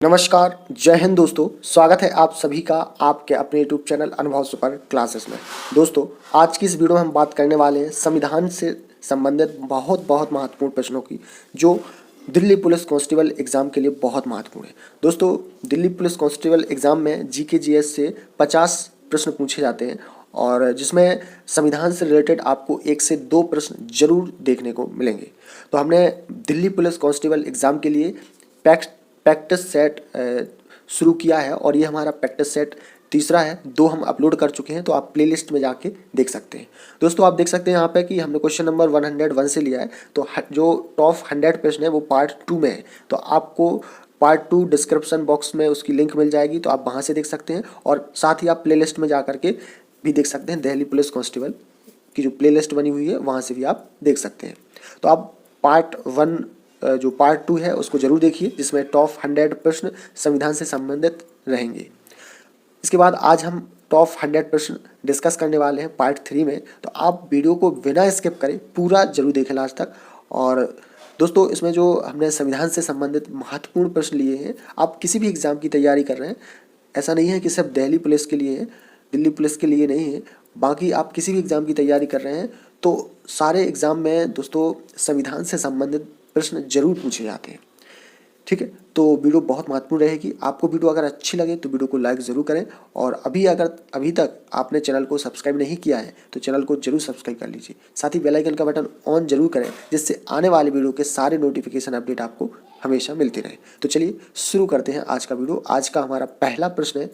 नमस्कार, जय हिंद दोस्तों। स्वागत है आप सभी का आपके अपने यूट्यूब चैनल अनुभव सुपर क्लासेस में। दोस्तों, आज की इस वीडियो में हम बात करने वाले हैं संविधान से संबंधित बहुत महत्वपूर्ण प्रश्नों की, जो दिल्ली पुलिस कांस्टेबल एग्जाम के लिए बहुत महत्वपूर्ण है। दोस्तों, दिल्ली पुलिस कांस्टेबल एग्जाम में जीके जीएस से 50 प्रश्न पूछे जाते हैं और जिसमें संविधान से रिलेटेड आपको 1 से 2 प्रश्न जरूर देखने को मिलेंगे। तो हमने दिल्ली पुलिस कांस्टेबल एग्जाम के लिए प्रैक्टिस सेट शुरू किया है और ये हमारा प्रैक्टिस सेट तीसरा है। 2 हम अपलोड कर चुके हैं, तो आप प्लेलिस्ट में जाके देख सकते हैं। दोस्तों, आप देख सकते हैं यहाँ पे कि हमने क्वेश्चन नंबर 101 से लिया है, तो जो टॉप 100 प्रश्न है वो पार्ट 2 में है। तो आपको पार्ट 2 डिस्क्रिप्शन बॉक्स में उसकी लिंक मिल जाएगी, तो आप वहाँ से देख सकते हैं और साथ ही आप प्लेलिस्ट में जा करके भी देख सकते हैं। दिल्ली पुलिस कांस्टेबल की जो प्लेलिस्ट बनी हुई है वहाँ से भी आप देख सकते हैं। तो आप पार्ट 1 जो पार्ट 2 है उसको जरूर देखिए, जिसमें टॉप 100 प्रश्न संविधान से संबंधित रहेंगे। इसके बाद आज हम टॉप 100 प्रश्न डिस्कस करने वाले हैं पार्ट 3 में। तो आप वीडियो को बिना स्किप करें पूरा जरूर देखें लास्ट तक। और दोस्तों, इसमें जो हमने संविधान से संबंधित महत्वपूर्ण प्रश्न लिए हैं, आप किसी भी एग्जाम की तैयारी कर रहे हैं, ऐसा नहीं है कि सिर्फ दिल्ली पुलिस के लिए है, दिल्ली पुलिस के लिए नहीं है, बाकी आप किसी भी एग्ज़ाम की तैयारी कर रहे हैं तो सारे एग्ज़ाम में दोस्तों संविधान से संबंधित प्रश्न जरूर पूछे जाते हैं। ठीक है, तो वीडियो बहुत महत्वपूर्ण रहेगी। आपको वीडियो अगर अच्छी लगे तो वीडियो को लाइक ज़रूर करें और अभी तक आपने चैनल को सब्सक्राइब नहीं किया है तो चैनल को जरूर सब्सक्राइब कर लीजिए। साथ ही बेल आइकन का बटन ऑन जरूर करें, जिससे आने वाले वीडियो के सारे नोटिफिकेशन अपडेट आपको हमेशा मिलती रहे। तो चलिए शुरू करते हैं आज का वीडियो। आज का हमारा पहला प्रश्न है,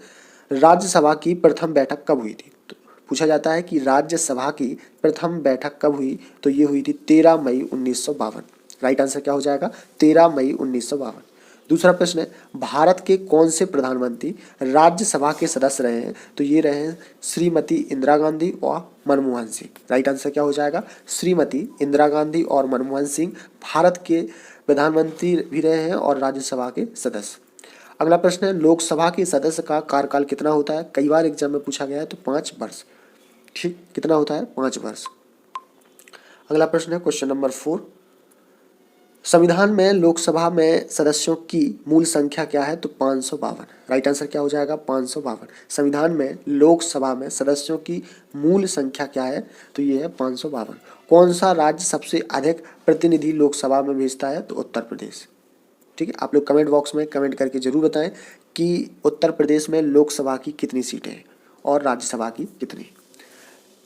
राज्यसभा की प्रथम बैठक कब हुई थी? तो पूछा जाता है कि राज्यसभा की प्रथम बैठक कब हुई? तो ये हुई थी 13 मई 1952। राइट आंसर क्या हो जाएगा? 13 मई 1952। दूसरा प्रश्न है, भारत के कौन से प्रधानमंत्री राज्यसभा के सदस्य रहे हैं? तो ये रहे हैं श्रीमती इंदिरा गांधी और मनमोहन सिंह। राइट आंसर क्या हो जाएगा? श्रीमती इंदिरा गांधी और मनमोहन सिंह भारत के प्रधानमंत्री भी रहे हैं और राज्यसभा के सदस्य। अगला प्रश्न है, लोकसभा के सदस्य का कार्यकाल कितना होता है? कई बार एग्जाम में पूछा गया है, तो 5 वर्ष। ठीक, कितना होता है? 5 वर्ष। अगला प्रश्न है क्वेश्चन नंबर 4, संविधान में लोकसभा में सदस्यों की मूल संख्या क्या है? तो 552। राइट आंसर क्या हो जाएगा? 552। संविधान में लोकसभा में सदस्यों की मूल संख्या क्या है? तो ये है 552। कौन सा राज्य सबसे अधिक प्रतिनिधि लोकसभा में भेजता है? तो उत्तर प्रदेश। ठीक है, आप लोग कमेंट बॉक्स में कमेंट करके जरूर बताएं कि उत्तर प्रदेश में लोकसभा की कितनी सीटें हैं और राज्यसभा की कितनी।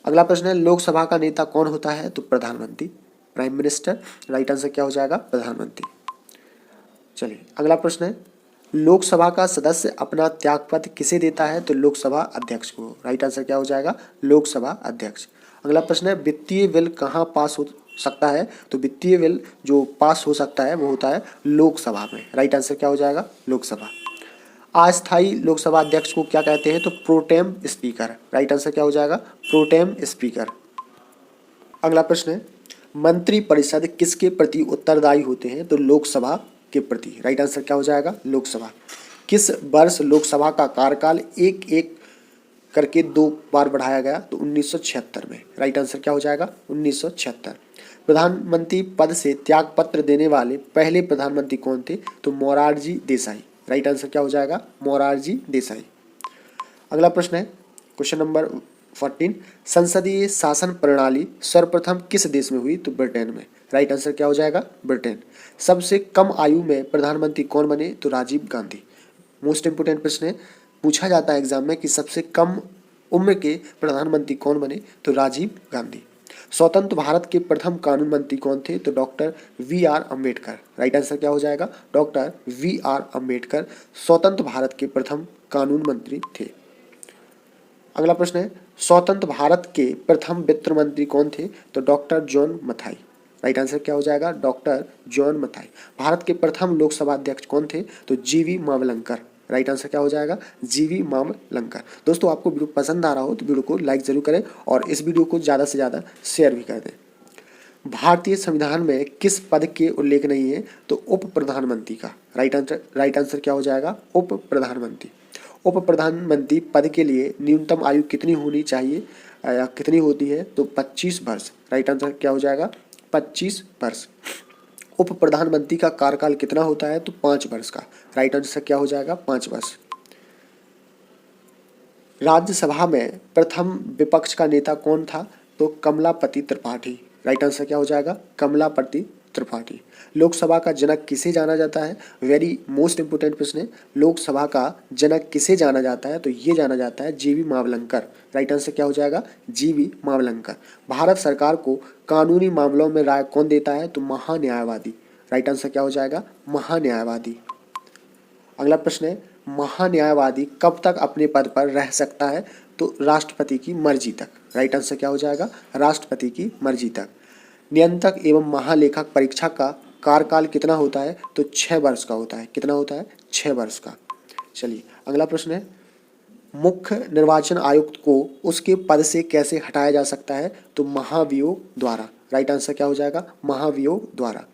अगला प्रश्न है, लोकसभा का नेता कौन होता है? तो प्रधानमंत्री, प्राइम मिनिस्टर। राइट आंसर क्या हो जाएगा? प्रधानमंत्री। चलिए अगला प्रश्न है, लोकसभा का सदस्य अपना त्यागपत्र किसे देता है? तो लोकसभा अध्यक्ष को। राइट आंसर क्या हो जाएगा? लोकसभा अध्यक्ष। अगला प्रश्न है, वित्तीय बिल कहाँ पास हो सकता है? तो वित्तीय बिल जो पास हो सकता है वो होता है लोकसभा में। राइट आंसर क्या हो जाएगा? लोकसभा। अस्थायी लोकसभा अध्यक्ष को क्या कहते हैं? तो प्रोटेम स्पीकर। राइट आंसर क्या हो जाएगा? Pro tem speaker. अगला प्रश्न है, मंत्रिपरिषद किसके प्रति उत्तरदायी होते हैं? तो लोकसभा के प्रति। राइट आंसर क्या हो जाएगा? लोकसभा। किस वर्ष लोकसभा का कार्यकाल एक करके 2 बार बढ़ाया गया? तो 1976 में। राइट आंसर क्या हो जाएगा? 1976। प्रधानमंत्री पद से त्यागपत्र देने वाले पहले प्रधानमंत्री कौन थे? तो मोरारजी देसाई। राइट आंसर क्या हो जाएगा? मोरारजी देसाई। अगला प्रश्न है क्वेश्चन नंबर 14, संसदीय शासन प्रणाली सर्वप्रथम किस देश में हुई? तो ब्रिटेन में। राइट आंसर क्या हो जाएगा? ब्रिटेन। सबसे कम आयु में प्रधानमंत्री कौन बने? तो राजीव गांधी। मोस्ट इंपोर्टेंट प्रश्न है, पूछा जाता है एग्जाम में कि सबसे कम उम्र के प्रधानमंत्री कौन बने? तो राजीव गांधी। स्वतंत्र भारत के प्रथम कानून मंत्री कौन थे? तो doctor VR. Ambedkar. Right answer क्या हो जाएगा? Doctor VR. अम्बेडकर स्वतंत्र भारत के प्रथम कानून मंत्री थे। अगला प्रश्न है, स्वतंत्र भारत के प्रथम वित्त मंत्री कौन थे? तो doctor John Mathai. Right answer क्या हो जाएगा? Doctor John Mathai. भारत के प्रथम लोकसभा अध्यक्ष कौन थे? तो जी.वी. मावलंकर। राइट आंसर क्या हो जाएगा? जी.वी. मावलंकर। दोस्तों, आपको वीडियो पसंद आ रहा हो तो वीडियो को लाइक जरूर करें और इस वीडियो को ज़्यादा से ज़्यादा शेयर भी कर दें। भारतीय संविधान में किस पद के उल्लेख नहीं है? तो उप प्रधानमंत्री का। राइट आंसर क्या हो जाएगा? उप प्रधानमंत्री। उप प्रधानमंत्री पद के लिए न्यूनतम आयु कितनी होनी चाहिए या कितनी होती है? तो 25 वर्ष। राइट आंसर क्या हो जाएगा? 25 वर्ष। उप प्रधानमंत्री का कार्यकाल कितना होता है? तो 5 वर्ष का। राइट आंसर क्या हो जाएगा? 5 वर्ष। राज्यसभा में प्रथम विपक्ष का नेता कौन था? तो कमलापति त्रिपाठी। राइट आंसर क्या हो जाएगा? कमलापति त्रिपाठी। लोकसभा का जनक किसे जाना जाता है? वेरी मोस्ट इंपोर्टेंट प्रश्न है। लोकसभा का जनक किसे जाना जाता है? तो ये जाना जाता है जीवी मावलंकर। राइट आंसर क्या हो जाएगा? जीवी मावलंकर। भारत सरकार को कानूनी मामलों में राय कौन देता है? तो महान्यायवादी। राइट आंसर क्या हो जाएगा? महान्यायवादी। अगला प्रश्न है, महान्यायवादी कब तक अपने पद पर रह सकता है? तो राष्ट्रपति की मर्जी तक। राइट आंसर क्या हो जाएगा? राष्ट्रपति की मर्जी तक। नियंत्रक एवं महालेखक परीक्षा का कार्यकाल कितना होता है? तो 6 वर्ष का होता है। कितना होता है? 6 वर्ष का। चलिए अगला प्रश्न है, मुख्य निर्वाचन आयुक्त को उसके पद से कैसे हटाया जा सकता है? तो महाभियोग द्वारा। राइट आंसर क्या हो जाएगा? महाभियोग द्वारा।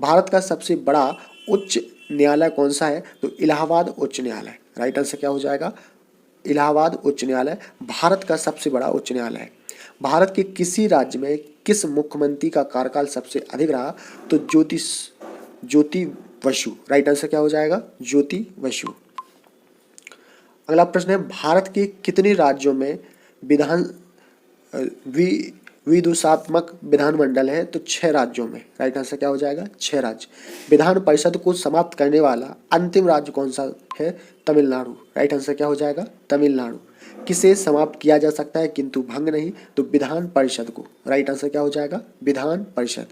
भारत का सबसे बड़ा उच्च न्यायालय कौन सा है? तो इलाहाबाद उच्च न्यायालय। राइट आंसर क्या हो जाएगा? इलाहाबाद उच्च न्यायालय भारत का सबसे बड़ा उच्च न्यायालय है। भारत के किसी राज्य में किस मुख्यमंत्री का कार्यकाल सबसे अधिक रहा? तो ज्योति बसु। राइट आंसर क्या हो जाएगा? ज्योति बसु। अगला प्रश्न है, भारत के कितने राज्यों में विदुषात्मक विधानमंडल है? तो 6 राज्यों में। राइट आंसर क्या हो जाएगा? 6 राज्य। विधान परिषद को समाप्त करने वाला अंतिम राज्य कौन सा है? तमिलनाडु। राइट आंसर क्या हो जाएगा? तमिलनाडु। किसे समाप्त किया जा सकता है किंतु भंग नहीं? तो विधान परिषद को। राइट आंसर क्या हो जाएगा? विधान परिषद।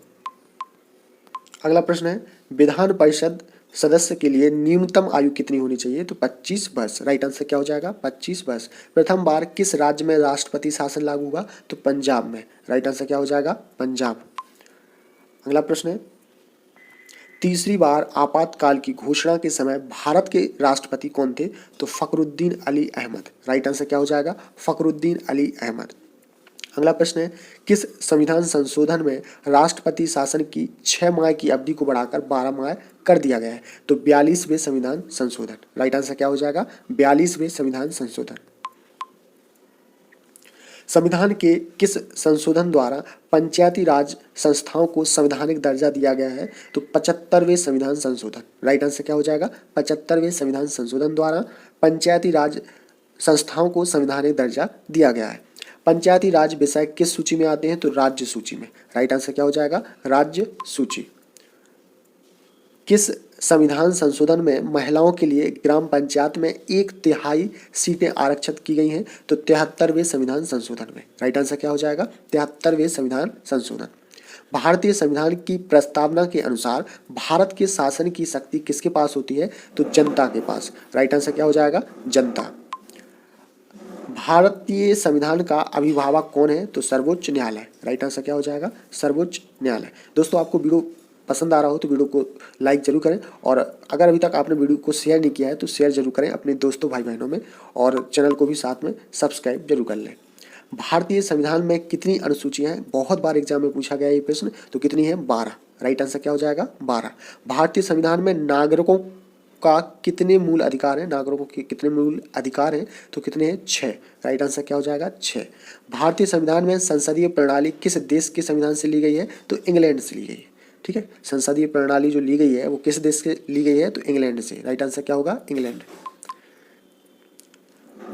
अगला प्रश्न है, विधान परिषद सदस्य के लिए न्यूनतम आयु कितनी होनी चाहिए? तो 25 वर्ष। राइट आंसर क्या हो जाएगा? 25 वर्ष। प्रथम बार किस राज्य में राष्ट्रपति शासन लागू हुआ? तो पंजाब में। राइट आंसर क्या हो जाएगा? पंजाब। अगला प्रश्न है, तीसरी बार आपातकाल की घोषणा के समय भारत के राष्ट्रपति कौन थे? तो फखरुद्दीन अली अहमद। राइट आंसर क्या हो जाएगा? फखरुद्दीन अली अहमद। अगला प्रश्न है, किस संविधान संशोधन में राष्ट्रपति शासन की 6 माह की अवधि को बढ़ाकर 12 माह कर दिया गया है? तो 42वें संविधान संशोधन। राइट आंसर क्या हो जाएगा? 42वें संविधान संशोधन। संविधान के किस संशोधन द्वारा पंचायती राज संस्थाओं को संवैधानिक दर्जा दिया गया है? तो 75वें संविधान संशोधन। राइट आंसर क्या हो जाएगा? 75वें संविधान संशोधन द्वारा पंचायती राज संस्थाओं को संवैधानिक दर्जा दिया गया है। पंचायती राज विषय किस सूची में आते हैं? तो राज्य सूची में। राइट आंसर क्या हो जाएगा? राज्य सूची। किस संविधान संशोधन में महिलाओं के लिए ग्राम पंचायत में 1/3 सीटें आरक्षित की गई हैं? तो 73वें संविधान संशोधन में। राइट आंसर क्या हो जाएगा? 73वें संविधान संशोधन। भारतीय संविधान की प्रस्तावना के अनुसार भारत के शासन की शक्ति किसके पास होती है? तो जनता के पास। राइट आंसर क्या हो जाएगा? जनता। भारतीय संविधान का अभिभावक कौन है? तो सर्वोच्च न्यायालय। राइट आंसर क्या हो जाएगा? सर्वोच्च न्यायालय। दोस्तों आपको वीडियो पसंद आ रहा हो तो वीडियो को लाइक जरूर करें, और अगर अभी तक आपने वीडियो को शेयर नहीं किया है तो शेयर जरूर करें अपने दोस्तों भाई बहनों में, और चैनल को भी साथ में सब्सक्राइब जरूर कर लें। भारतीय संविधान में कितनी अनुसूचियां हैं? बहुत बार एग्जाम में पूछा गया ये प्रश्न। तो कितनी है? 12। राइट आंसर क्या हो जाएगा? 12। भारतीय संविधान में नागरिकों का कितने मूल अधिकार हैं? नागरिकों के कितने मूल अधिकार हैं? तो कितने हैं? 6। राइट आंसर क्या हो जाएगा? 6। भारतीय संविधान में संसदीय प्रणाली किस देश के संविधान से ली गई है? तो इंग्लैंड से ली गई है। ठीक है, संसदीय प्रणाली जो ली गई है वो किस देश से ली गई है? तो इंग्लैंड से। राइट आंसर क्या होगा? इंग्लैंड।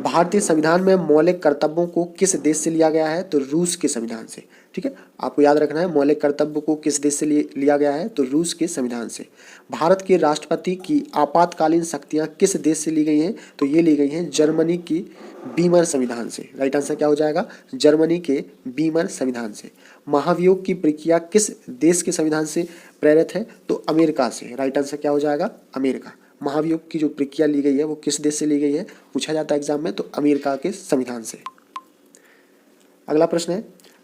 भारतीय संविधान में मौलिक कर्तव्यों को किस देश से लिया गया है? तो रूस के संविधान से। ठीक है, आपको याद रखना है मौलिक कर्तव्य को किस देश से लिया गया है? तो रूस के संविधान से। भारत के राष्ट्रपति की आपातकालीन शक्तियां किस देश से ली गई हैं? तो ये ली गई हैं जर्मनी की बीमर संविधान से। राइट आंसर क्या हो जाएगा? जर्मनी के बीमर संविधान से। महाभियोग की प्रक्रिया किस देश के संविधान से प्रेरित है? तो अमेरिका से। राइट आंसर क्या हो जाएगा? अमेरिका। महाभियोग की जो प्रक्रिया ली गई है वो किस देश से ली गई है? पूछा जाता है एग्जाम में, तो अमेरिका के संविधान से। अगला प्रश्न है,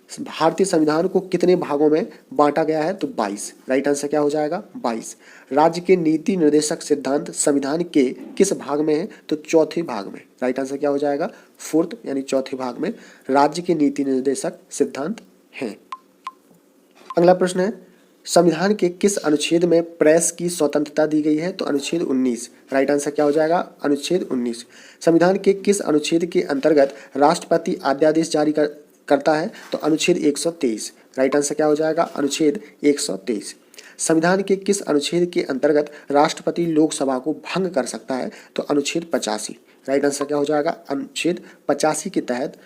भारतीय संविधान को कितने भागों में बांटा गया है? तो 22। राइट आंसर क्या हो जाएगा? 22। राज्य के नीति निर्देशक सिद्धांत संविधान के किस भाग में है? तो चौथे भाग में। राइट आंसर क्या हो जाएगा? 4th यानी चौथे भाग में राज्य के नीति निर्देशक सिद्धांत हैं। अगला प्रश्न है, संविधान के किस अनुच्छेद में प्रेस की स्वतंत्रता दी गई है? तो अनुच्छेद 19। राइट आंसर क्या हो जाएगा? अनुच्छेद 19। संविधान के किस अनुच्छेद के अंतर्गत राष्ट्रपति अध्यादेश जारी करता है? तो अनुच्छेद 123। राइट आंसर क्या हो जाएगा? अनुच्छेद 123। संविधान के किस अनुच्छेद के अंतर्गत राष्ट्रपति लोकसभा को भंग कर सकता है? तो अनुच्छेद 85। राइट आंसर क्या हो जाएगा? अनुच्छेद 85 के तहत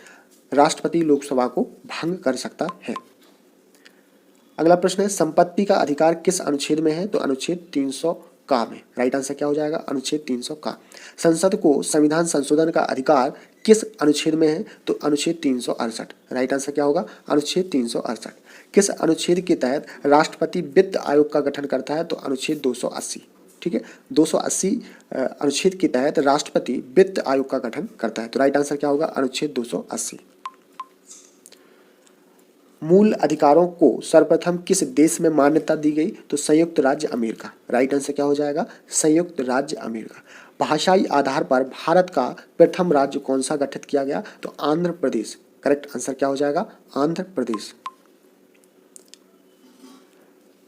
राष्ट्रपति लोकसभा को भंग कर सकता है। अगला प्रश्न है, संपत्ति का अधिकार किस अनुच्छेद में है? तो अनुच्छेद 300 का में। राइट आंसर क्या हो जाएगा? अनुच्छेद 300 का। संसद को संविधान संशोधन का अधिकार किस अनुच्छेद में है? तो अनुच्छेद 368। राइट आंसर क्या होगा? अनुच्छेद 368। किस अनुच्छेद के तहत राष्ट्रपति वित्त आयोग का गठन करता है? तो अनुच्छेद 280। ठीक है, 280 अनुच्छेद के तहत राष्ट्रपति वित्त आयोग का गठन करता है। तो राइट आंसर क्या होगा? अनुच्छेद 280। मूल अधिकारों को सर्वप्रथम किस देश में मान्यता दी गई? तो संयुक्त राज्य अमेरिका। राइट आंसर क्या हो जाएगा? संयुक्त राज्य अमेरिका। भाषाई आधार पर भारत का प्रथम राज्य कौन सा गठित किया गया? तो आंध्र प्रदेश। करेक्ट आंसर क्या हो जाएगा? आंध्र प्रदेश।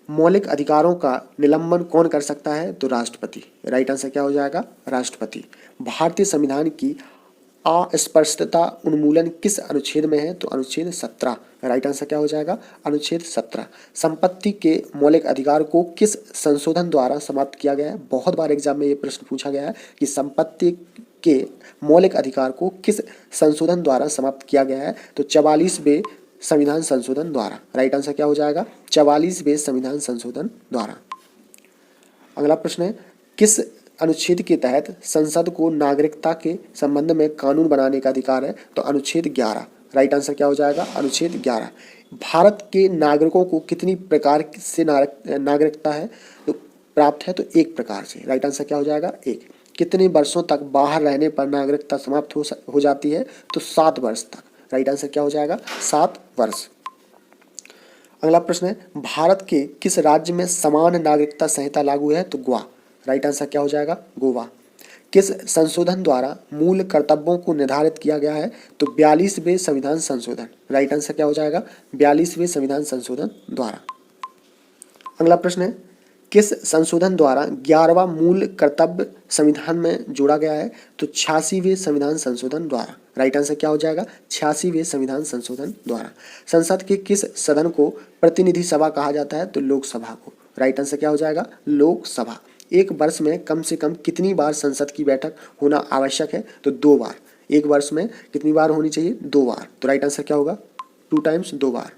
मौलिक अधिकारों का निलंबन कौन कर सकता है? तो राष्ट्रपति। राइट आंसर क्या हो जाएगा? राष्ट्रपति। भारतीय संविधान की अस्पष्टता उन्मूलन किस अनुच्छेद में है? तो अनुच्छेद 17। राइट आंसर क्या हो जाएगा? अनुच्छेद 17। संपत्ति के मौलिक अधिकार को किस संशोधन द्वारा समाप्त किया गया है? बहुत बार एग्जाम में ये प्रश्न पूछा गया है कि संपत्ति के मौलिक अधिकार को किस संशोधन द्वारा समाप्त किया गया है? तो 44वें संविधान संशोधन द्वारा। राइट आंसर क्या हो जाएगा? 44वें संविधान संशोधन द्वारा। अगला प्रश्न है, किस अनुच्छेद के तहत संसद को नागरिकता के संबंध में कानून बनाने का अधिकार है? तो अनुच्छेद 11। राइट आंसर क्या हो जाएगा? अनुच्छेद 11। भारत के नागरिकों को कितनी प्रकार से नागरिकता है तो प्राप्त है? तो एक प्रकार से। राइट आंसर क्या हो जाएगा? एक। कितने वर्षों तक बाहर रहने पर नागरिकता समाप्त हो जाती है? तो 7 वर्ष तक। राइट आंसर क्या हो जाएगा? 7 वर्ष। अगला प्रश्न है, भारत के किस राज्य में समान नागरिकता संहिता लागू है? तो गोवा। राइट आंसर क्या हो जाएगा? गोवा। किस संशोधन द्वारा मूल कर्तव्यों को निर्धारित किया गया है? तो 42वें संविधान संशोधन। राइट आंसर क्या हो जाएगा? 42वें संविधान संशोधन द्वारा। अगला प्रश्न है, किस संशोधन द्वारा 11वां मूल कर्तव्य संविधान में जोड़ा गया है? तो 86वें संविधान संशोधन द्वारा। राइट आंसर क्या हो जाएगा? 86वें संविधान संशोधन द्वारा। संसद के किस सदन को प्रतिनिधि सभा कहा जाता है? तो लोकसभा को। राइट आंसर क्या हो जाएगा? लोकसभा। एक वर्ष में कम से कम कितनी बार संसद की बैठक होना आवश्यक है? तो 2 बार। एक वर्ष में कितनी बार होनी चाहिए? 2 बार। तो राइट आंसर क्या होगा? 2 टाइम्स, 2 बार।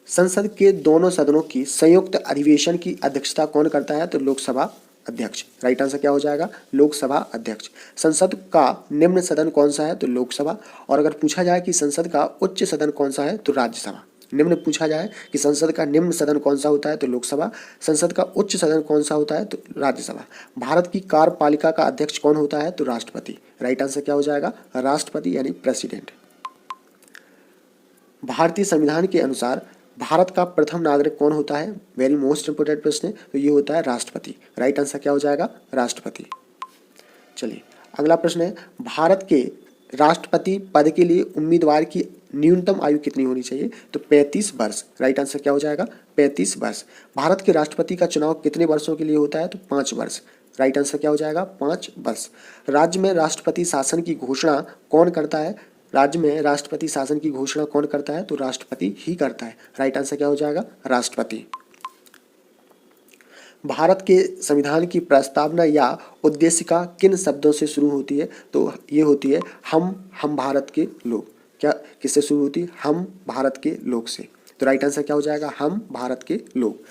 संसद के दोनों सदनों की संयुक्त अधिवेशन की अध्यक्षता कौन करता है? तो लोकसभा अध्यक्ष। राइट आंसर क्या हो जाएगा? लोकसभा अध्यक्ष। संसद का निम्न सदन कौन सा है? तो लोकसभा। और अगर पूछा जाए कि संसद का उच्च सदन कौन सा है? तो राज्यसभा। निम्न पूछा जाए कि संसद का निम्न सदन कौन सा होता है? तो लोकसभा। संसद का उच्च सदन कौन सा होता है? तो राज्यसभा। भारत की कार्यपालिका का अध्यक्ष कौन होता है? तो राष्ट्रपति। राइट आंसर क्या हो जाएगा? राष्ट्रपति यानी प्रेसिडेंट। भारतीय संविधान के अनुसार भारत का प्रथम नागरिक कौन होता है? वेरी मोस्ट इंपोर्टेंट प्रश्न है। तो ये होता है राष्ट्रपति। राइट आंसर क्या हो जाएगा? राष्ट्रपति। चलिए अगला प्रश्न है, भारत के राष्ट्रपति पद के लिए उम्मीदवार की न्यूनतम आयु कितनी होनी चाहिए? तो 35 वर्ष। राइट आंसर क्या हो जाएगा? 35 वर्ष। भारत के राष्ट्रपति का चुनाव कितने वर्षों के लिए होता है? तो 5 वर्ष। राइट आंसर क्या हो जाएगा? 5 वर्ष। राज्य में राष्ट्रपति शासन की घोषणा कौन करता है? राज्य में राष्ट्रपति शासन की घोषणा कौन करता है? तो राष्ट्रपति ही करता है। राइट आंसर क्या हो जाएगा? राष्ट्रपति। भारत के संविधान की प्रस्तावना या उद्देशिका किन शब्दों से शुरू होती है? तो ये होती है हम भारत के लोग। क्या किससे शुरू होती है? हम भारत के लोग से। तो राइट आंसर क्या हो जाएगा? हम भारत के लोग।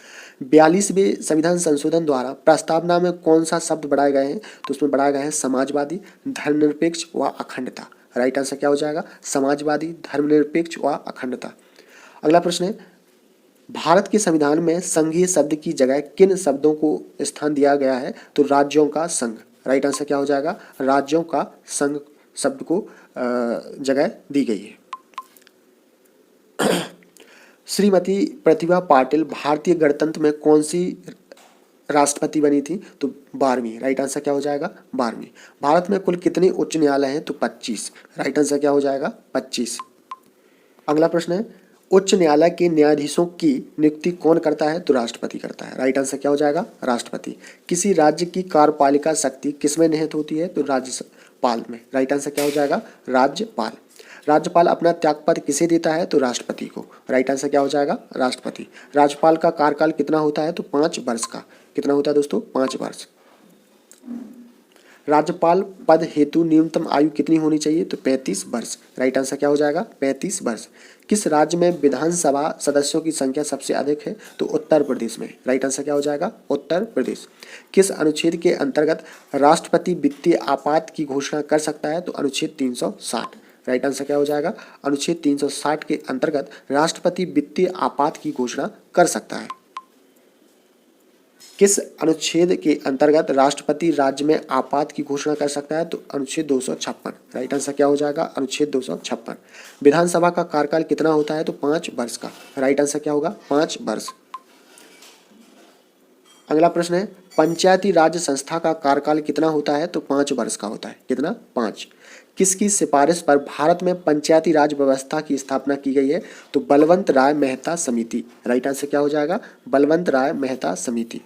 42वें संविधान संशोधन द्वारा प्रस्तावना में कौन सा शब्द बढ़ाए गए हैं? तो उसमें बढ़ाया गया है समाजवादी, धर्मनिरपेक्ष व अखंडता। राइट आंसर क्या हो जाएगा? समाजवादी, धर्मनिरपेक्ष व अखंडता। अगला प्रश्न है, भारत के संविधान में संघीय शब्द की जगह किन शब्दों को स्थान दिया गया है? तो राज्यों का संघ। राइट आंसर क्या हो जाएगा? राज्यों का संघ शब्द को जगह दी गई है। श्रीमती प्रतिभा पाटिल भारतीय गणतंत्र में कौन सी राष्ट्रपति बनी थी? तो 12वीं। राइट आंसर क्या हो जाएगा? 12वीं। भारत में कुल कितने उच्च न्यायालय हैं? तो 25। राइट आंसर क्या हो जाएगा? 25। अगला प्रश्न है, उच्च न्यायालय के न्यायाधीशों की नियुक्ति कौन करता है? तो राष्ट्रपति करता है। राइट आंसर क्या हो जाएगा? राष्ट्रपति। किसी राज्य की कार्यपालिका शक्ति किसमें निहित होती है? तो राज्यपाल में। राइट आंसर क्या हो जाएगा? राज्यपाल। राज्यपाल अपना त्यागपत्र किसे देता है? तो राष्ट्रपति को। राइट आंसर क्या हो जाएगा? राष्ट्रपति। राज्यपाल का कार्यकाल कितना होता है? तो 5 वर्ष का। कितना होता है दोस्तों? 5 वर्ष। राज्यपाल पद हेतु न्यूनतम आयु कितनी होनी चाहिए? तो 35 वर्ष। राइट आंसर क्या हो जाएगा? 35 वर्ष। किस राज्य में विधानसभा सदस्यों की संख्या सबसे अधिक है? तो उत्तर प्रदेश में। राइट आंसर क्या हो जाएगा? उत्तर प्रदेश। किस अनुच्छेद के अंतर्गत राष्ट्रपति वित्तीय आपात की घोषणा कर सकता है? तो अनुच्छेद 360। राइट आंसर क्या हो जाएगा? अनुच्छेद 360 के अंतर्गत राष्ट्रपति वित्तीय आपात की घोषणा कर सकता है। किस अनुच्छेद के अंतर्गत राष्ट्रपति राज्य में आपात की घोषणा कर सकता है? तो अनुच्छेद 256। राइट आंसर क्या हो जाएगा? अनुच्छेद 256। विधानसभा का कार्यकाल कितना होता है? तो 5 वर्ष का। राइट आंसर क्या होगा? 5 वर्ष। अगला प्रश्न है, पंचायती राज संस्था का कार्यकाल कितना होता है? तो 5 वर्ष का होता है। कितना? 5। किसकी सिफारिश पर भारत में पंचायती राज व्यवस्था की स्थापना की गई है? तो बलवंत राय मेहता समिति। राइट आंसर क्या हो जाएगा? बलवंत राय मेहता समिति।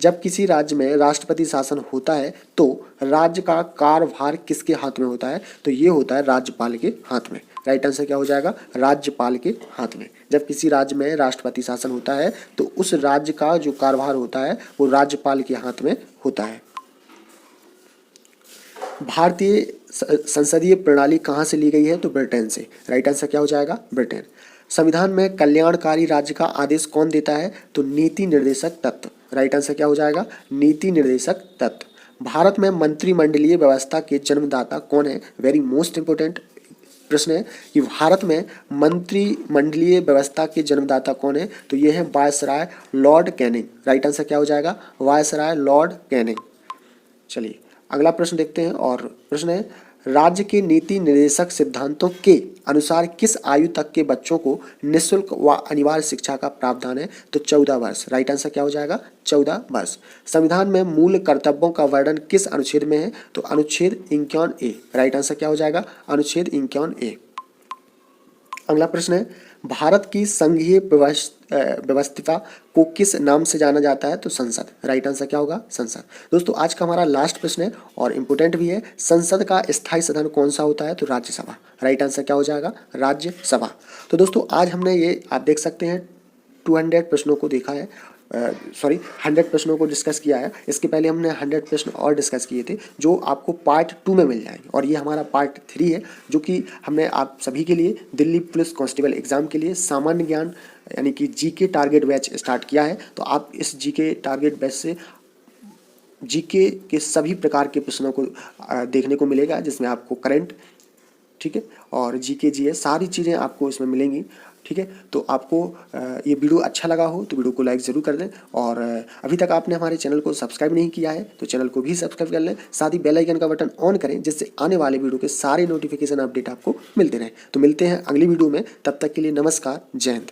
जब किसी राज्य में राष्ट्रपति शासन होता है तो राज्य का कार्यभार किसके हाथ में होता है? तो ये होता है राज्यपाल के हाथ में। राइट आंसर क्या हो जाएगा? राज्यपाल के हाथ में। जब किसी राज्य में राष्ट्रपति शासन होता है तो उस राज्य का जो कार्यभार होता है वो राज्यपाल के हाथ में होता है। भारतीय संसदीय प्रणाली कहाँ से ली गई है? तो ब्रिटेन से। राइट आंसर क्या हो जाएगा? ब्रिटेन। संविधान में कल्याणकारी राज्य का आदेश कौन देता है? तो नीति निर्देशक तत्व। राइट आंसर क्या हो जाएगा? नीति निर्देशक तत्व। भारत में मंत्रिमंडलीय व्यवस्था के जन्मदाता कौन है? वेरी मोस्ट इंपोर्टेंट प्रश्न है कि भारत में मंत्रिमंडलीय व्यवस्था के जन्मदाता कौन है? तो ये है viceroy Lord Canning. Right answer क्या हो जाएगा? Viceroy Lord Canning. चलिए अगला प्रश्न देखते हैं और प्रश्न है, राज्य के नीति निर्देशक सिद्धांतों के अनुसार किस आयु तक के बच्चों को निःशुल्क व अनिवार्य शिक्षा का प्रावधान है? तो 14 वर्ष। राइट आंसर क्या हो जाएगा? 14 वर्ष। संविधान में मूल कर्तव्यों का वर्णन किस अनुच्छेद में है? तो अनुच्छेद 51A। राइट आंसर क्या हो जाएगा? अनुच्छेद 51A। अगला प्रश्न है, भारत की संघीय व्यवस्था को किस नाम से जाना जाता है? तो संसद। राइट आंसर क्या होगा? संसद। दोस्तों आज का हमारा लास्ट प्रश्न है और इम्पोर्टेंट भी है, संसद का स्थायी सदन कौन सा होता है? तो राज्यसभा। राइट आंसर क्या हो जाएगा? राज्यसभा। तो दोस्तों आज हमने ये आप देख सकते हैं 200 प्रश्नों को देखा है, 100 प्रश्नों को डिस्कस किया है। इसके पहले हमने 100 प्रश्न और डिस्कस किए थे जो आपको पार्ट 2 में मिल जाएंगे और ये हमारा पार्ट 3 है जो कि हमने आप सभी के लिए दिल्ली पुलिस कांस्टेबल एग्जाम के लिए सामान्य ज्ञान यानी कि जीके टारगेट बैच स्टार्ट किया है। तो आप इस जीके टारगेट बैच से जीके के सभी प्रकार के प्रश्नों को देखने को मिलेगा, जिसमें आपको करंट, ठीक है, और जीके जीएस सारी चीज़ें आपको इसमें मिलेंगी। ठीक है, तो आपको ये वीडियो अच्छा लगा हो तो वीडियो को लाइक ज़रूर कर दें और अभी तक आपने हमारे चैनल को सब्सक्राइब नहीं किया है तो चैनल को भी सब्सक्राइब कर लें, साथ ही बेल आइकन का बटन ऑन करें जिससे आने वाले वीडियो के सारे नोटिफिकेशन अपडेट आपको मिलते रहें। तो मिलते हैं अगली वीडियो में, तब तक के लिए नमस्कार, जय हिंद।